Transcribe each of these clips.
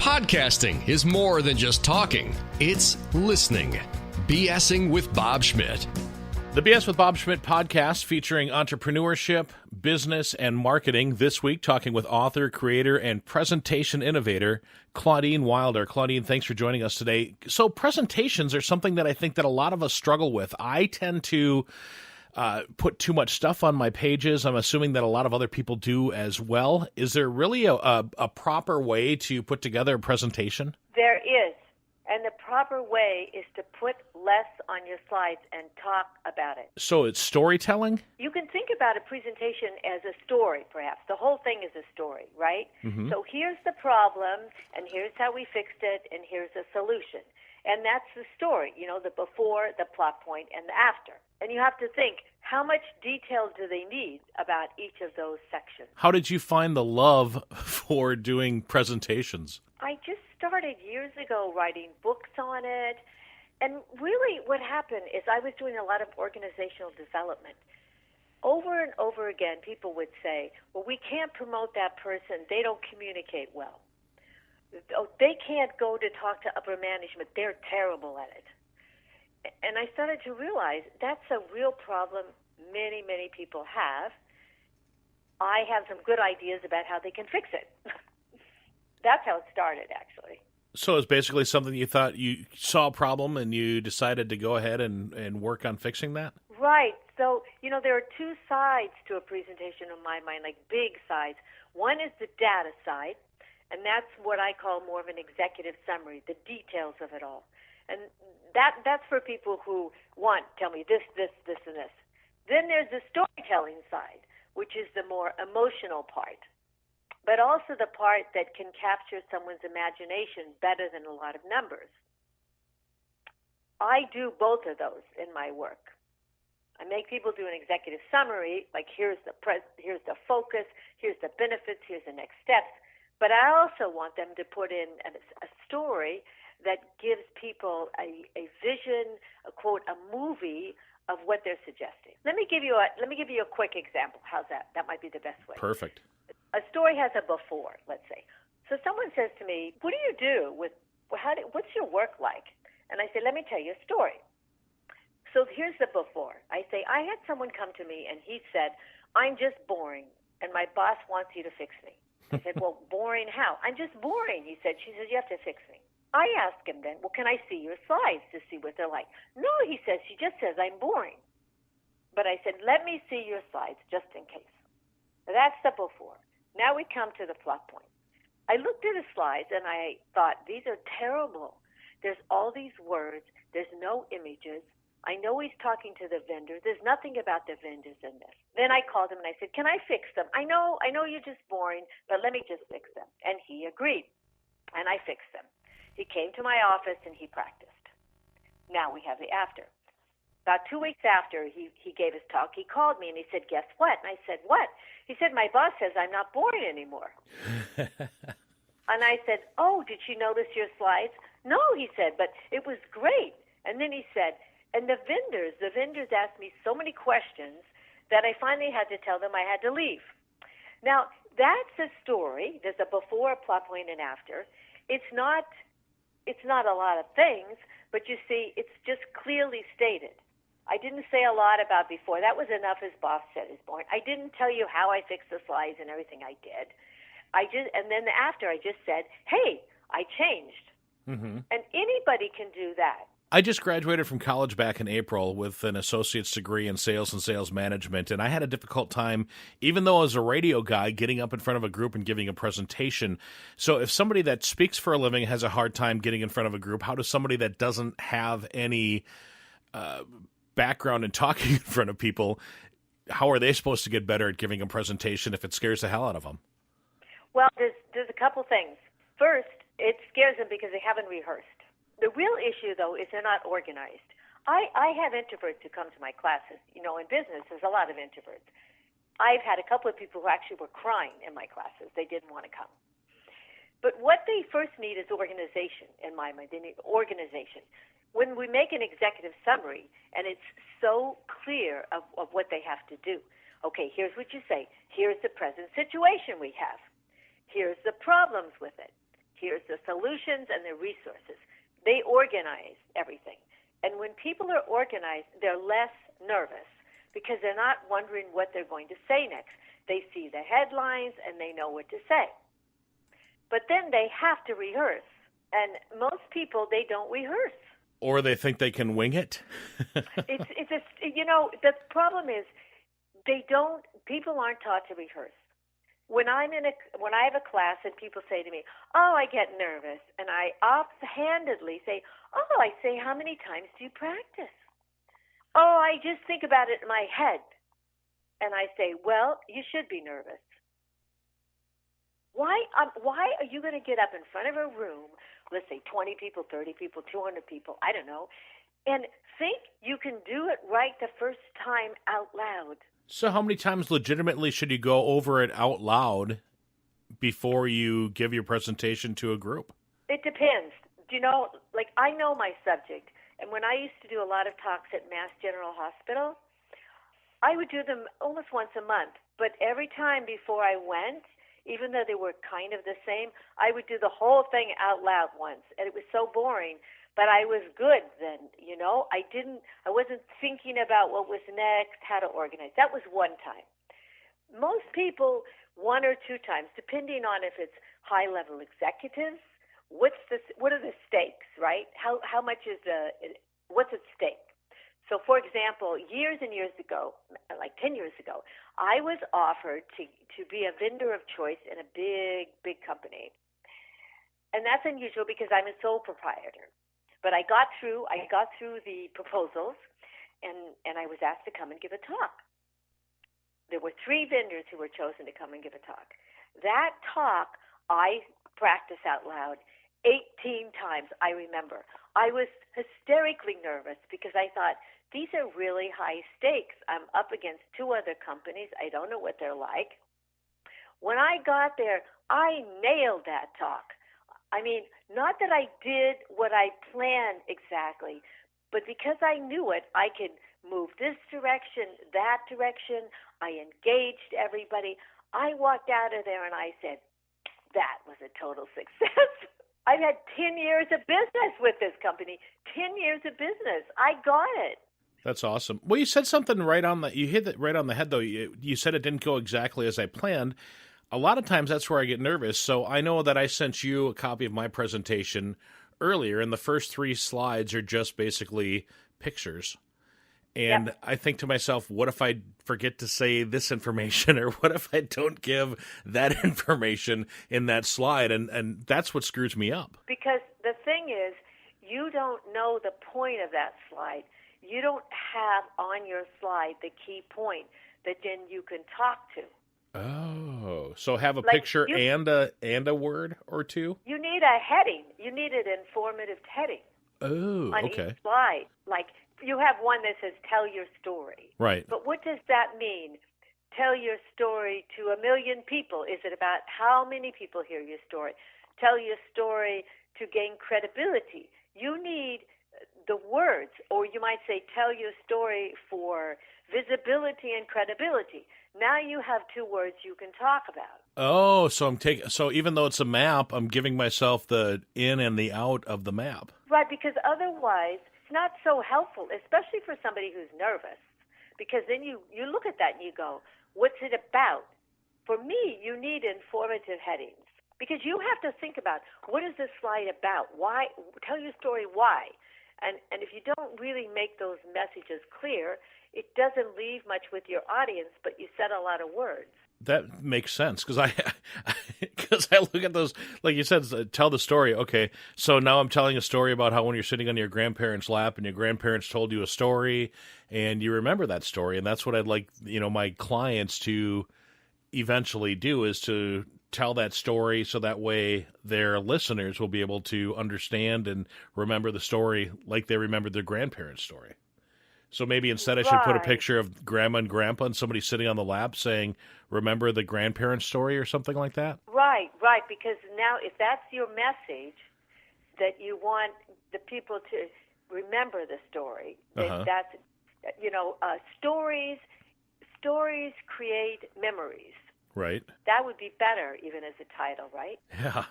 Podcasting is more than just talking. It's listening. BSing with Bob Schmidt. The BS with Bob Schmidt podcast featuring entrepreneurship, business, and marketing. This week, talking with author, creator, and presentation innovator, Claudyne Wilder. Claudyne, thanks for joining us today. So presentations are something that I think that a lot of us struggle with. I tend to put too much stuff on my pages. I'm assuming that a lot of other people do as well. Is there really a proper way to put together a presentation? There is. And the proper way is to put less on your slides and talk about it. So it's storytelling? You can think about a presentation as a story, perhaps. The whole thing is a story, right? Mm-hmm. So here's the problem, and here's how we fixed it, and here's a solution. And that's the story, you know, the before, the plot point, and the after. And you have to think, how much detail do they need about each of those sections? How did you find the love for doing presentations? I just started years ago writing books on it. And really what happened is I was doing a lot of organizational development. Over and over again, people would say, well, we can't promote that person. They don't communicate well. Oh, they can't go to talk to upper management. They're terrible at it. And I started to realize that's a real problem many, many people have. I have some good ideas about how they can fix it. That's how it started, actually. So it's basically something you thought you saw a problem and you decided to go ahead and work on fixing that? Right. So, you know, there are two sides to a presentation in my mind, like big sides. One is the data side, and that's what I call more of an executive summary, the details of it all. And that's for people who want, tell me this, and this. Then there's the storytelling side, which is the more emotional part, but also the part that can capture someone's imagination better than a lot of numbers. I do both of those in my work. I make people do an executive summary, like here's the focus, here's the benefits, here's the next steps. But I also want them to put in a story that gives people a vision, a quote, a movie of what they're suggesting. Let me give you a quick example. How's that? That might be the best way. Perfect. A story has a before, let's say. So someone says to me, "What do you do with what's your work like?" And I say, "Let me tell you a story." So here's the before. I say, "I had someone come to me and he said, 'I'm just boring and my boss wants you to fix me.'" I said, "Well, boring how?" "I'm just boring," he said. She says, "You have to fix me." I asked him then, "Well, can I see your slides to see what they're like?" "No," he says, "she just says I'm boring." But I said, "Let me see your slides just in case." That's the before. Now we come to the plot point. I looked at the slides and I thought, these are terrible. There's all these words. There's no images. I know he's talking to the vendor. There's nothing about the vendors in this. Then I called him and I said, "Can I fix them? I know you're just boring, but let me just fix them." And he agreed. And I fixed them. He came to my office and he practiced. Now we have the after. About 2 weeks after he gave his talk, he called me and he said, "Guess what?" And I said, "What?" He said, "My boss says I'm not boring anymore." And I said, "Oh, did she notice your slides?" "No," he said, "but it was great." And then he said, "And the vendors asked me so many questions that I finally had to tell them I had to leave." Now, that's a story. There's a before, a plot point, and after. It's not a lot of things, but you see, it's just clearly stated. I didn't say a lot about before. That was enough. His boss said is boring. I didn't tell you how I fixed the slides and everything I did. And then after I just said, "Hey, I changed." Mm-hmm. And anybody can do that. I just graduated from college back in April with an associate's degree in sales and sales management, and I had a difficult time, even though I was a radio guy, getting up in front of a group and giving a presentation. So if somebody that speaks for a living has a hard time getting in front of a group, how does somebody that doesn't have any background in talking in front of people, how are they supposed to get better at giving a presentation if it scares the hell out of them? Well, there's a couple things. First, it scares them because they haven't rehearsed. The real issue, though, is they're not organized. I have introverts who come to my classes. You know, in business, there's a lot of introverts. I've had a couple of people who actually were crying in my classes. They didn't want to come. But what they first need is organization, in my mind. They need organization. When we make an executive summary, and it's so clear of what they have to do. Okay, here's what you say. Here's the present situation we have. Here's the problems with it. Here's the solutions and the resources. They organize everything. And when people are organized, they're less nervous because they're not wondering what they're going to say next. They see the headlines and they know what to say. But then they have to rehearse. And most people, they don't rehearse. Or they think they can wing it. The problem is people aren't taught to rehearse. When I have a class and people say to me, "Oh, I get nervous," and I offhandedly say, "Oh," I say, "how many times do you practice?" "Oh, I just think about it in my head." And I say, "Well, you should be nervous. Why are you going to get up in front of a room, let's say 20 people, 30 people, 200 people, I don't know, and think you can do it right the first time out loud?" So how many times legitimately should you go over it out loud before you give your presentation to a group? It depends. I know my subject, and when I used to do a lot of talks at Mass General Hospital, I would do them almost once a month. But every time before I went, even though they were kind of the same, I would do the whole thing out loud once, and it was so boring. But I was good then, I wasn't thinking about what was next, how to organize. That was one time. Most people, 1 or 2 times, depending on if it's high-level executives, what are the stakes, right? How much what's at stake? So, for example, years and years ago, like 10 years ago, I was offered to be a vendor of choice in a big company. And that's unusual because I'm a sole proprietor. But I got through the proposals, and I was asked to come and give a talk. There were 3 vendors who were chosen to come and give a talk. That talk, I practiced out loud 18 times, I remember. I was hysterically nervous because I thought, these are really high stakes. I'm up against 2 other companies. I don't know what they're like. When I got there, I nailed that talk. I mean, not that I did what I planned exactly, but because I knew it, I could move this direction, that direction. I engaged everybody. I walked out of there and I said, that was a total success. I've had 10 years of business with this company. 10 years of business. I got it. That's awesome. Well, you said something you hit it right on the head, though. You said it didn't go exactly as I planned. A lot of times that's where I get nervous. So I know that I sent you a copy of my presentation earlier, and the first 3 slides are just basically pictures. And yep. I think to myself, what if I forget to say this information, or what if I don't give that information in that slide? And that's what screws me up. Because the thing is, you don't know the point of that slide. You don't have on your slide the key point that then you can talk to. Oh, so have a picture and a word or 2? You need a heading. You need an informative heading. Oh, on okay. each slide. Like you have one that says "Tell your story." Right. But what does that mean? Tell your story to 1 million people. Is it about how many people hear your story? Tell your story to gain credibility. You need the words, or you might say, tell your story for visibility and credibility. Now you have 2 words you can talk about. Oh, so even though it's a map, I'm giving myself the in and the out of the map. Right, because otherwise it's not so helpful, especially for somebody who's nervous. Because then you look at that and you go, what's it about? For me, you need informative headings. Because you have to think about, what is this slide about? Why? Tell your story why. And if you don't really make those messages clear, it doesn't leave much with your audience, but you said a lot of words. That makes sense, because I look at those, like you said, tell the story. Okay, so now I'm telling a story about how when you're sitting on your grandparents' lap and your grandparents told you a story and you remember that story. And that's what I'd like, my clients to eventually do, is to tell that story so that way their listeners will be able to understand and remember the story like they remembered their grandparents' story. So maybe instead I should put a picture of Grandma and Grandpa and somebody sitting on the lap saying, remember the grandparents' story or something like that? Right, because now if that's your message, that you want the people to remember the story, that's, stories create memories. Right. That would be better even as a title, right? Yeah.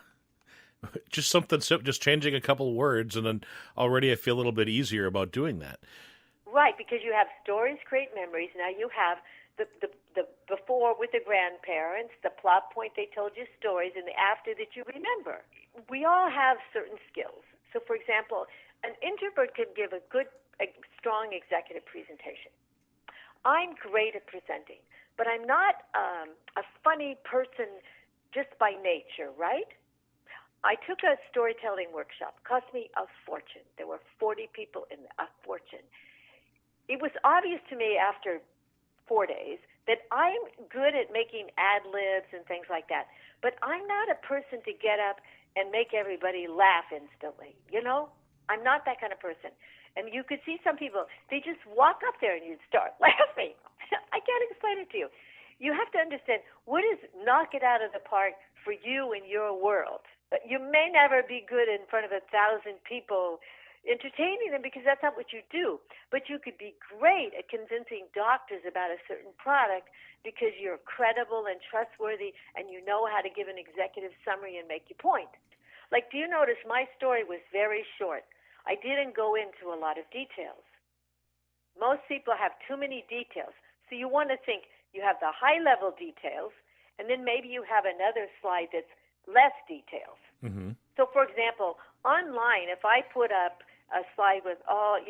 Just something simple, just changing a couple of words, and then already I feel a little bit easier about doing that. Right, because you have stories create memories. Now you have the before with the grandparents, the plot point they told you stories, and the after that you remember. We all have certain skills. So, for example, an introvert can give a strong executive presentation. I'm great at presenting, but I'm not a funny person just by nature, right? I took a storytelling workshop. It cost me a fortune. There were 40 people in a fortune. It was obvious to me after 4 days that I'm good at making ad-libs and things like that, but I'm not a person to get up and make everybody laugh instantly. I'm not that kind of person. And you could see some people, they just walk up there and you'd start laughing. I can't explain it to you. You have to understand what is knock it out of the park for you in your world. But you may never be good in front of 1,000 people entertaining them because that's not what you do. But you could be great at convincing doctors about a certain product because you're credible and trustworthy and you know how to give an executive summary and make your point. Like, do you notice my story was very short? I didn't go into a lot of details. Most people have too many details. So you want to think you have the high-level details, and then maybe you have another slide that's less details. Mm-hmm. So, for example, online, if I put up a slide with 10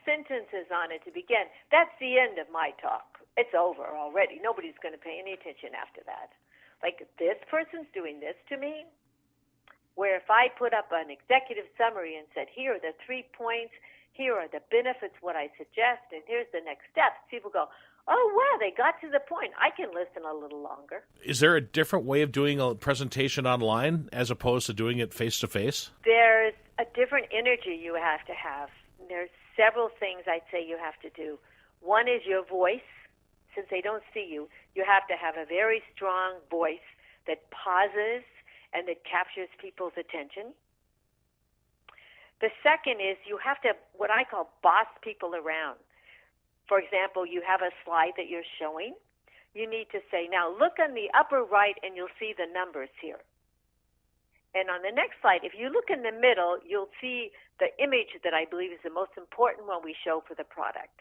sentences on it to begin, that's the end of my talk. It's over already. Nobody's going to pay any attention after that. Like, this person's doing this to me, where if I put up an executive summary and said, here are the 3 points, here are the benefits, what I suggest, and here's the next steps, people go, oh, wow, they got to the point. I can listen a little longer. Is there a different way of doing a presentation online as opposed to doing it face-to-face? There's a different energy you have to have. There's several things I'd say you have to do. One is your voice. Since they don't see you, you have to have a very strong voice that pauses and that captures people's attention. The second is you have to, what I call, boss people around. For example, you have a slide that you're showing. You need to say, now look on the upper right and you'll see the numbers here. And on the next slide, if you look in the middle, you'll see the image that I believe is the most important one we show for the product.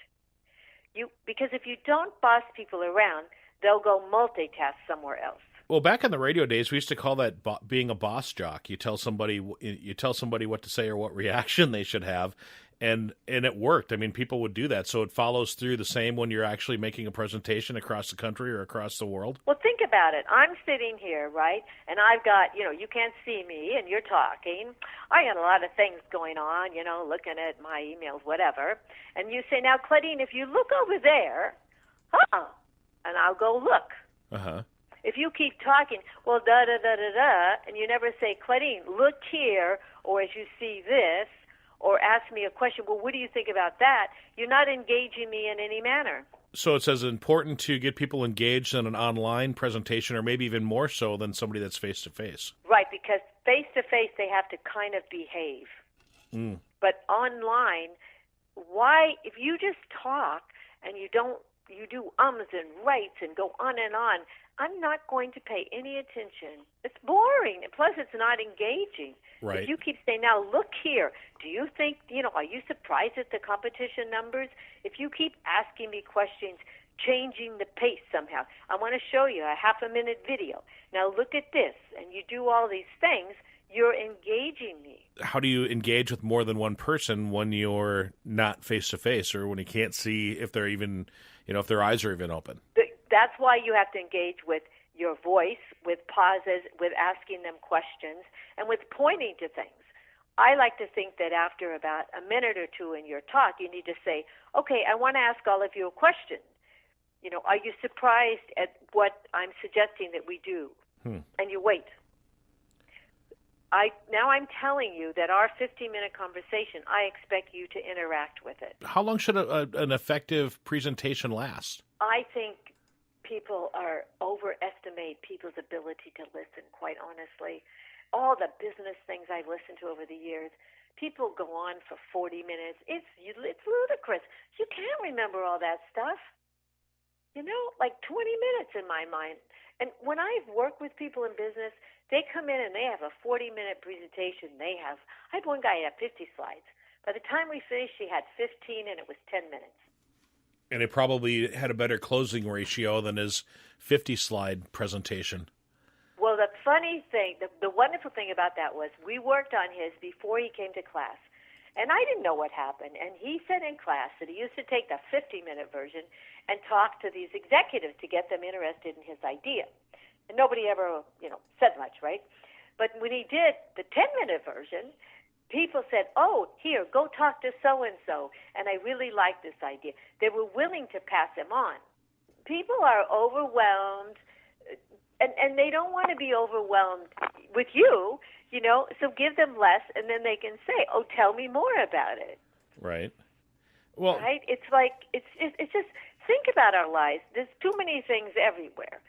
Because if you don't boss people around, they'll go multitask somewhere else. Well, back in the radio days, we used to call that being a boss jock. You tell somebody what to say or what reaction they should have, and it worked. I mean, people would do that, so it follows through the same when you're actually making a presentation across the country or across the world. Well, think about it. I'm sitting here, right, and I've got, you can't see me, and you're talking. I got a lot of things going on, looking at my emails, whatever. And you say, now, Claudyne, if you look over there, and I'll go look. Uh-huh. If you keep talking, well, da-da-da-da-da, and you never say, Claudyne, look here, or as you see this, or ask me a question, well, what do you think about that? You're not engaging me in any manner. So it's as important to get people engaged in an online presentation, or maybe even more so than somebody that's face-to-face. Right, because face-to-face they have to kind of behave. But online, if you just talk and you do ums and rights and go on and on, I'm not going to pay any attention. It's boring. And plus, it's not engaging. Right. If you keep saying, now, look here, do you think, are you surprised at the competition numbers? If you keep asking me questions, changing the pace somehow, I want to show you a half-a-minute video. Now, look at this. And you do all these things, you're engaging me. How do you engage with more than one person when you're not face-to-face or when you can't see if they're even, if their eyes are even open? That's why you have to engage with your voice, with pauses, with asking them questions, and with pointing to things. I like to think that after about a minute or two in your talk, you need to say, okay, I want to ask all of you a question. Are you surprised at what I'm suggesting that we do? And you wait. Now I'm telling you that our 15-minute conversation, I expect you to interact with it. How long should an effective presentation last? I think people overestimate people's ability to listen, quite honestly. All the business things I've listened to over the years, people go on for 40 minutes. It's ludicrous. You can't remember all that stuff. Like 20 minutes in my mind. And when I've worked with people in business, they come in and they have a 40-minute presentation. I had one guy had 50 slides. By the time we finished, he had 15, and it was 10 minutes. And it probably had a better closing ratio than his 50-slide presentation. Well, the funny thing, the wonderful thing about that was we worked on his before he came to class. And I didn't know what happened. And he said in class that he used to take the 50-minute version and talk to these executives to get them interested in his idea. And nobody ever, said much, right? But when he did the 10-minute version, people said, oh, here, go talk to so-and-so. And I really like this idea. They were willing to pass him on. People are overwhelmed, and they don't want to be overwhelmed with you, so give them less, and then they can say, oh, tell me more about it. Right. Well, right? It's like, it's just, think about our lives. There's too many things everywhere.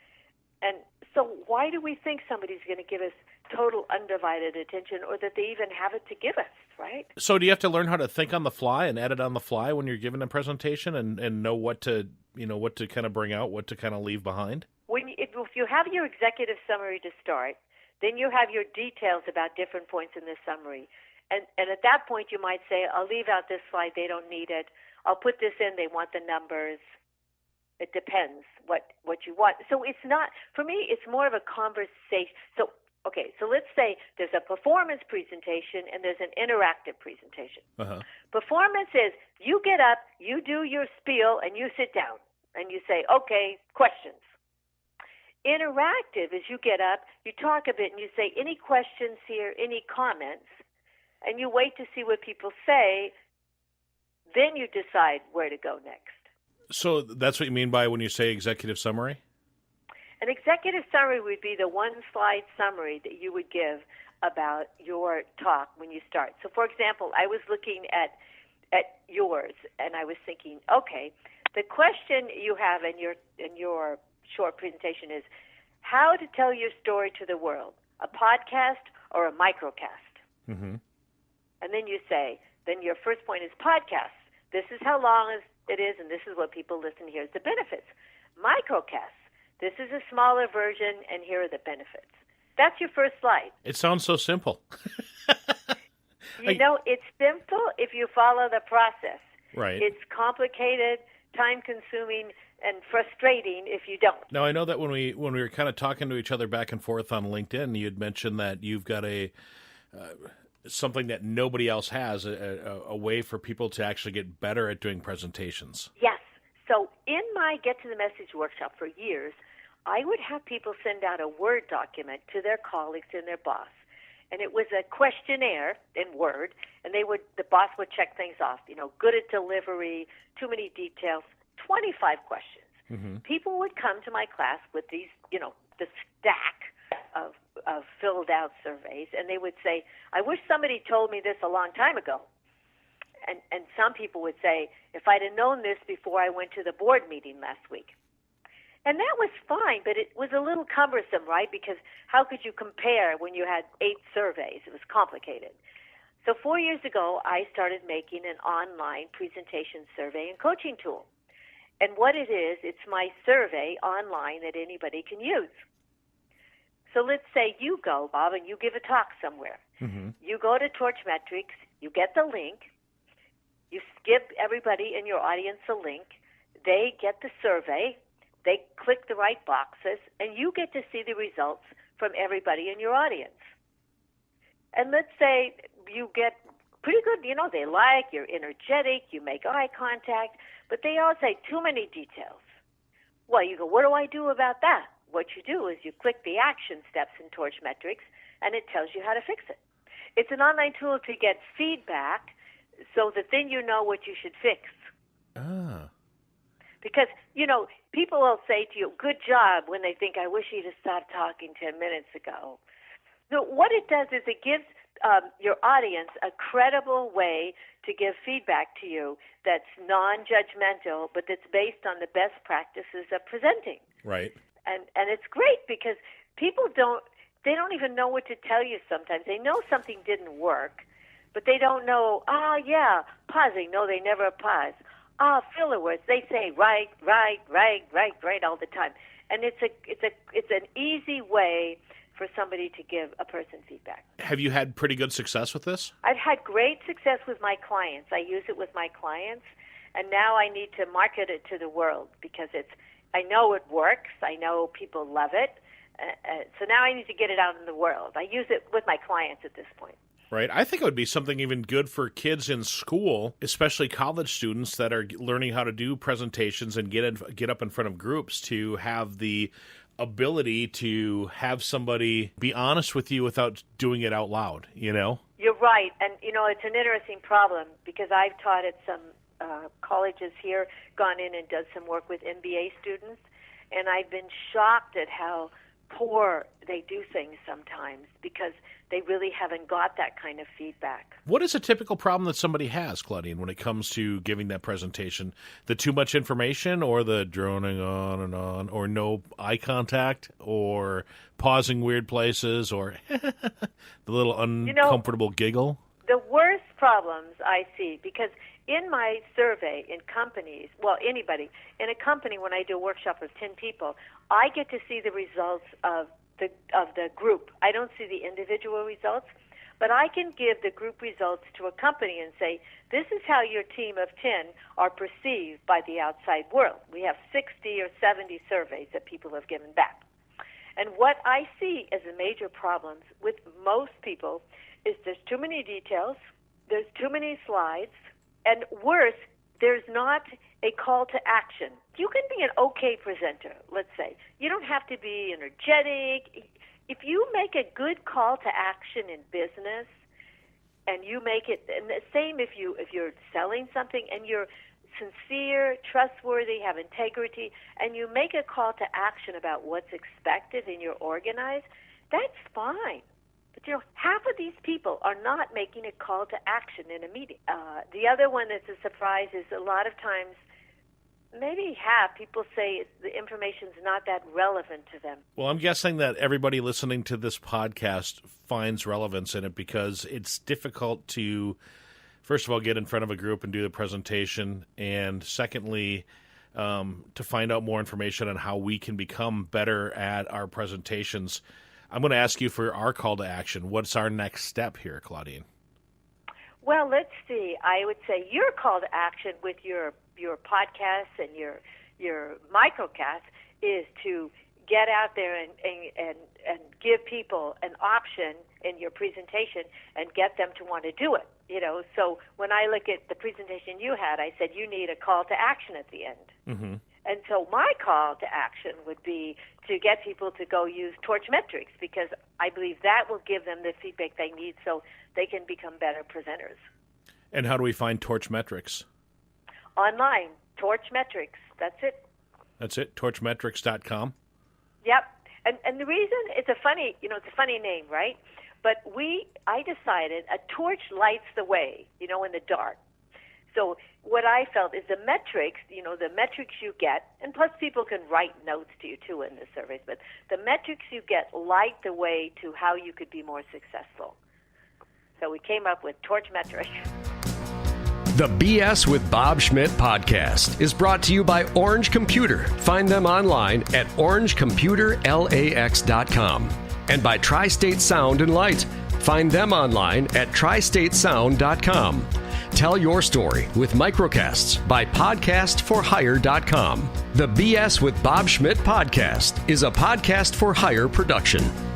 And so why do we think somebody's going to give us total undivided attention, or that they even have it to give us, right? So do you have to learn how to think on the fly and edit on the fly when you're giving a presentation and know what to kind of bring out, what to kind of leave behind? If you have your executive summary to start, then you have your details about different points in the summary. And at that point, you might say, I'll leave out this slide. They don't need it. I'll put this in. They want the numbers. It depends what you want. So it's not, for me, it's more of a conversation. So let's say there's a performance presentation and there's an interactive presentation. Uh-huh. Performance is you get up, you do your spiel, and you sit down. And you say, okay, questions. Interactive is you get up, you talk a bit, and you say, any questions here, any comments, and you wait to see what people say, then you decide where to go next. So that's what you mean by when you say executive summary? An executive summary would be the one-slide summary that you would give about your talk when you start. So, for example, I was looking at yours, and I was thinking, okay, the question you have in your short presentation is how to tell your story to the world, a podcast or a microcast. Mm-hmm. And then you say, then your first point is podcasts. This is how long it is, and this is what people listen to. Here's the benefits. Microcasts. This is a smaller version, and here are the benefits. That's your first slide. It sounds so simple. It's simple if you follow the process. Right. It's complicated, time-consuming, and frustrating if you don't. Now, I know that when we were kind of talking to each other back and forth on LinkedIn, you had mentioned that you've got something that nobody else has, a way for people to actually get better at doing presentations. Yes. So in my Get to the Message workshop for years, I would have people send out a Word document to their colleagues and their boss. And it was a questionnaire in Word, and the boss would check things off, good at delivery, too many details, 25 questions. Mm-hmm. People would come to my class with these, the stack of filled out surveys, and they would say, I wish somebody told me this a long time ago. And some people would say, if I'd have known this before I went to the board meeting last week. And that was fine, but it was a little cumbersome, right? Because how could you compare when you had 8 surveys? It was complicated. So 4 years ago, I started making an online presentation survey and coaching tool. And what it is, it's my survey online that anybody can use. So let's say you go, Bob, and you give a talk somewhere. Mm-hmm. You go to Torchmetrics, you get the link, you give everybody in your audience a link, they get the survey, they click the right boxes, and you get to see the results from everybody in your audience. And let's say you get pretty good, they like, you're energetic, you make eye contact, but they all say too many details. Well, you go, what do I do about that? What you do is you click the action steps in Torchmetrics, and it tells you how to fix it. It's an online tool to get feedback so that then you know what you should fix. Ah. Because, people will say to you, good job, when they think, I wish you'd have stopped talking 10 minutes ago. So what it does is it gives your audience a credible way to give feedback to you that's non-judgmental, but that's based on the best practices of presenting. Right. And it's great because people don't even know what to tell you sometimes. They know something didn't work, but they don't know, pausing. No, they never pause. Filler words. They say right all the time. And it's an easy way for somebody to give a person feedback. Have you had pretty good success with this? I've had great success with my clients. I use it with my clients, and now I need to market it to the world because I know it works. I know people love it. So now I need to get it out in the world. I use it with my clients at this point. Right. I think it would be something even good for kids in school, especially college students that are learning how to do presentations and get up in front of groups, to have the ability to have somebody be honest with you without doing it out loud, you know? You're right. And, it's an interesting problem because I've taught at some colleges here, gone in and done some work with MBA students, and I've been shocked at how poor they do things sometimes because they really haven't got that kind of feedback. What is a typical problem that somebody has, Claudyne, when it comes to giving that presentation? The too much information, or the droning on and on, or no eye contact, or pausing weird places, or the little uncomfortable giggle? The worst problems I see, because in my survey in companies, well, anybody, in a company when I do a workshop of 10 people, I get to see the results of the group. I don't see the individual results, but I can give the group results to a company and say, this is how your team of 10 are perceived by the outside world. We have 60 or 70 surveys that people have given back. And what I see as the major problems with most people is there's too many details, there's too many slides, and worse, there's not a call to action. You can be an okay presenter, let's say. You don't have to be energetic. If you make a good call to action in business, and you make it, and the same if you're selling something and you're sincere, trustworthy, have integrity, and you make a call to action about what's expected and you're organized, that's fine. But, half of these people are not making a call to action in a meeting. The other one that's a surprise is a lot of times, maybe half, people say the information's not that relevant to them. Well, I'm guessing that everybody listening to this podcast finds relevance in it because it's difficult to, first of all, get in front of a group and do the presentation, and secondly, to find out more information on how we can become better at our presentations. I'm going to ask you for our call to action. What's our next step here, Claudyne? Well, let's see. I would say your call to action with your podcasts and your microcasts is to get out there and give people an option in your presentation and get them to want to do it. So when I look at the presentation you had, I said you need a call to action at the end. Mm-hmm. And so my call to action would be to get people to go use torch metrics, because I believe that will give them the feedback they need so they can become better presenters. And how do we find torch metrics? Online, torch metrics. That's it. That's it, torchmetrics.com? Yep. And the reason, it's a funny name, right? But I decided a torch lights the way, in the dark. So what I felt is the metrics you get, and plus people can write notes to you too in the surveys, but the metrics you get light the way to how you could be more successful. So we came up with torch metrics. The BS with Bob Schmidt podcast is brought to you by Orange Computer. Find them online at orangecomputerlax.com. And by Tri-State Sound and Light. Find them online at tristatesound.com. Tell your story with microcasts by podcastforhire.com. The BS with Bob Schmidt podcast is a Podcast for Hire production.